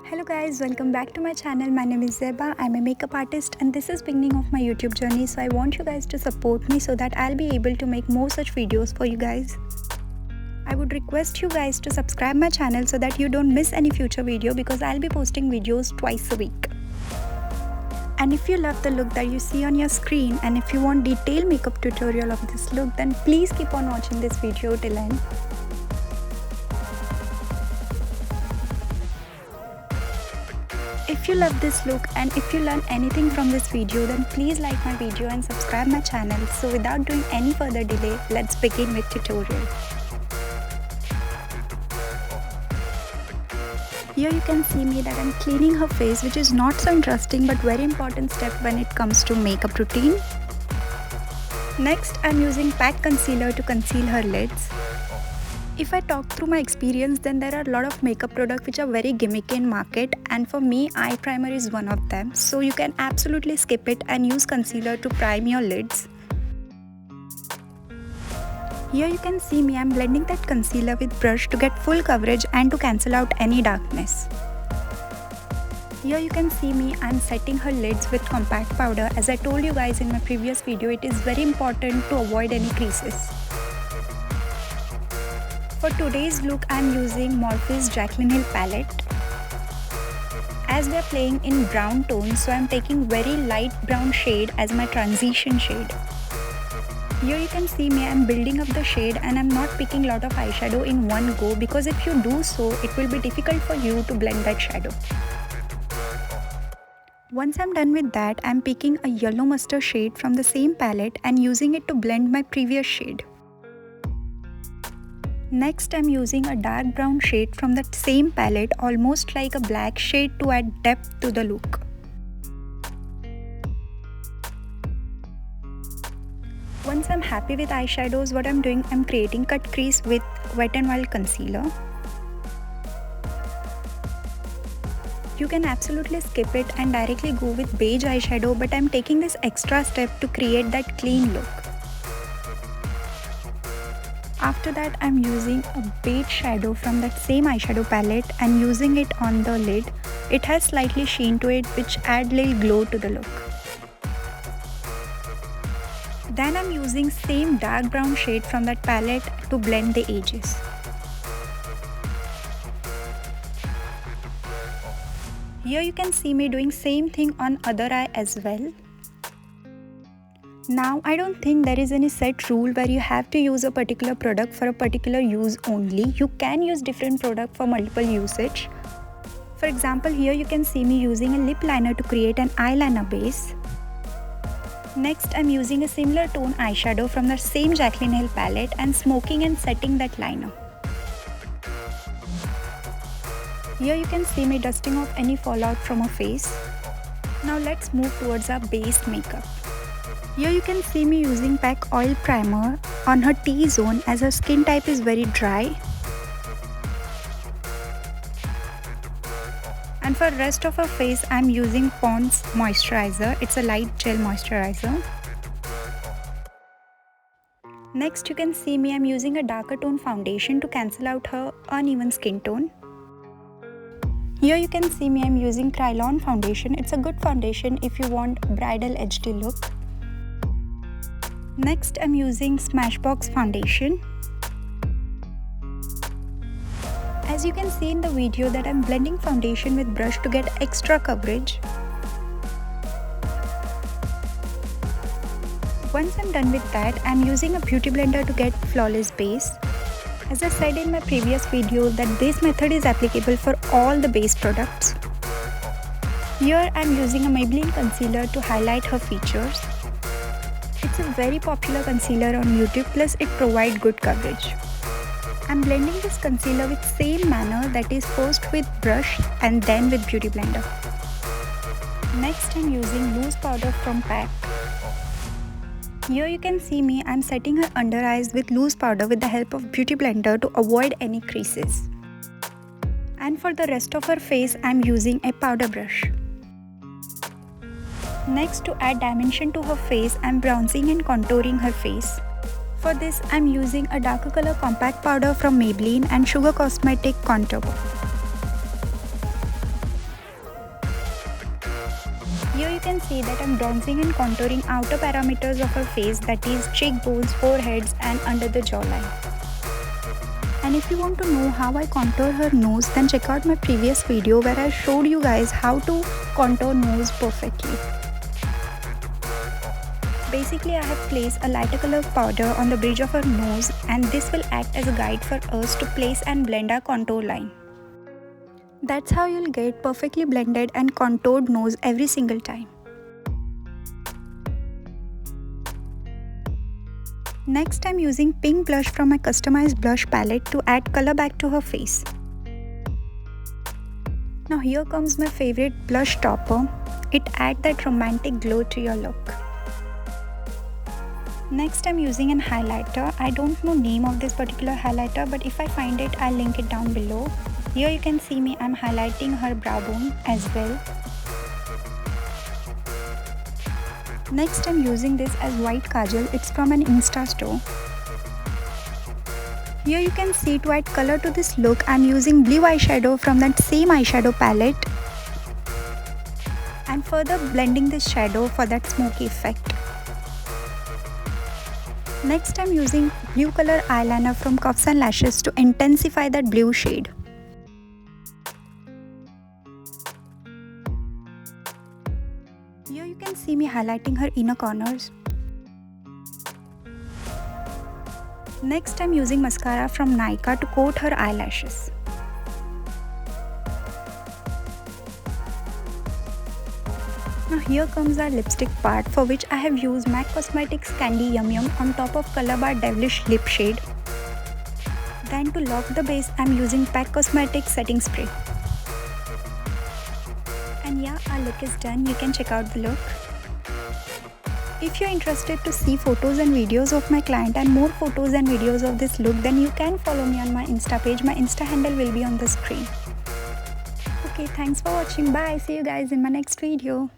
Hello guys, welcome back to my channel. My name is Zeba. I'm a makeup artist and this is beginning of my YouTube journey. So I want you guys to support me so that I'll be able to make more such videos for you guys. I would request you guys to subscribe my channel so that you don't miss any future video because I'll be posting videos twice a week. And if you love the look that you see on your screen and if you want detailed makeup tutorial of this look, then please keep on watching this video till end. If you love this look and if you learn anything from this video, then please like my video and subscribe my channel. So without doing any further delay, let's begin with tutorial. Here you can see me that I'm cleaning her face, which is not so interesting but very important step when it comes to makeup routine. Next, I'm using PAC concealer to conceal her lids. If I talk through my experience, then there are a lot of makeup products which are very gimmicky in market, and for me eye primer is one of them. So you can absolutely skip it and use concealer to prime your lids. Here you can see me, I'm blending that concealer with brush to get full coverage and to cancel out any darkness. Here you can see me, I'm setting her lids with compact powder. As I told you guys in my previous video, it is very important to avoid any creases. For today's look, I'm using MORPHE's Jaclyn palette. As we are playing in brown tones, so I'm taking very light brown shade as my transition shade. Here you can see me, I'm building up the shade and I'm not picking a lot of eyeshadow in one go because if you do so, it will be difficult for you to blend that shadow. Once I'm done with that, I'm picking a yellow mustard shade from the same palette and using it to blend my previous shade. Next, I'm using a dark brown shade from that same palette, almost like a black shade, to add depth to the look. Once I'm happy with eyeshadows, what I'm doing, I'm creating cut crease with Wet n Wild concealer. You can absolutely skip it and directly go with beige eyeshadow, but I'm taking this extra step to create that clean look. After that, I'm using a beige shadow from that same eyeshadow palette and using it on the lid. It has slightly sheen to it, which adds little glow to the look. Then I'm using same dark brown shade from that palette to blend the edges. Here you can see me doing same thing on other eye as well. Now, I don't think there is any set rule where you have to use a particular product for a particular use only. You can use different product for multiple usage. For example, here you can see me using a lip liner to create an eyeliner base. Next, I'm using a similar tone eyeshadow from the same Jaclyn palette and smoking and setting that liner. Here you can see me dusting off any fallout from her face. Now let's move towards our base makeup. Here you can see me using PAC oil primer on her T-zone as her skin type is very dry. And for rest of her face, I'm using Pond's moisturizer. It's a light gel moisturizer. Next, you can see me, I'm using a darker tone foundation to cancel out her uneven skin tone. Here you can see me, I'm using Kryolan foundation. It's a good foundation if you want bridal HD look. Next, I'm using Smashbox foundation. As you can see in the video that I'm blending foundation with brush to get extra coverage. Once I'm done with that, I'm using a beauty blender to get flawless base. As I said in my previous video that this method is applicable for all the base products. Here I'm using a Maybelline concealer to highlight her features. It's a very popular concealer on YouTube, plus it provides good coverage. I'm blending this concealer with same manner, that is first with brush and then with beauty blender. Next, I'm using loose powder from PAC. Here you can see me, I'm setting her under eyes with loose powder with the help of beauty blender to avoid any creases. And for the rest of her face, I'm using a powder brush. Next, to add dimension to her face, I'm bronzing and contouring her face. For this, I'm using a darker color compact powder from Maybelline and Sugar Cosmetic contour. Here you can see that I'm bronzing and contouring outer parameters of her face, that is cheekbones, foreheads and under the jawline. And if you want to know how I contour her nose, then check out my previous video where I showed you guys how to contour nose perfectly. Basically, I have placed a lighter color powder on the bridge of her nose, and this will act as a guide for us to place and blend our contour line. That's how you'll get perfectly blended and contoured nose every single time. Next, I'm using pink blush from my customized blush palette to add color back to her face. Now here comes my favorite blush Taupe. It adds that romantic glow to your look. Next, I'm using an highlighter. I don't know name of this particular highlighter, but if I find it, I'll link it down below. Here you can see me, I'm highlighting her brow bone as well. Next, I'm using this as white kajal. It's from an Insta store. Here you can see, to add color to this look, I'm using blue eyeshadow from that same eyeshadow palette. I'm further blending this shadow for that smoky effect. Next, I'm using blue color eyeliner from Cuffs and Lashes to intensify that blue shade. Here you can see me highlighting her inner corners. Next, I'm using mascara from Nykaa to coat her eyelashes. Now here comes our lipstick part, for which I have used MAC Cosmetics Candy Yum Yum on top of Colorbar Devilish lip shade. Then to lock the base, I'm using PAC Cosmetics setting spray. And yeah, our look is done. You can check out the look. If you're interested to see photos and videos of my client and more photos and videos of this look, then you can follow me on my Insta page. My Insta handle will be on the screen. Okay, thanks for watching. Bye. See you guys in my next video.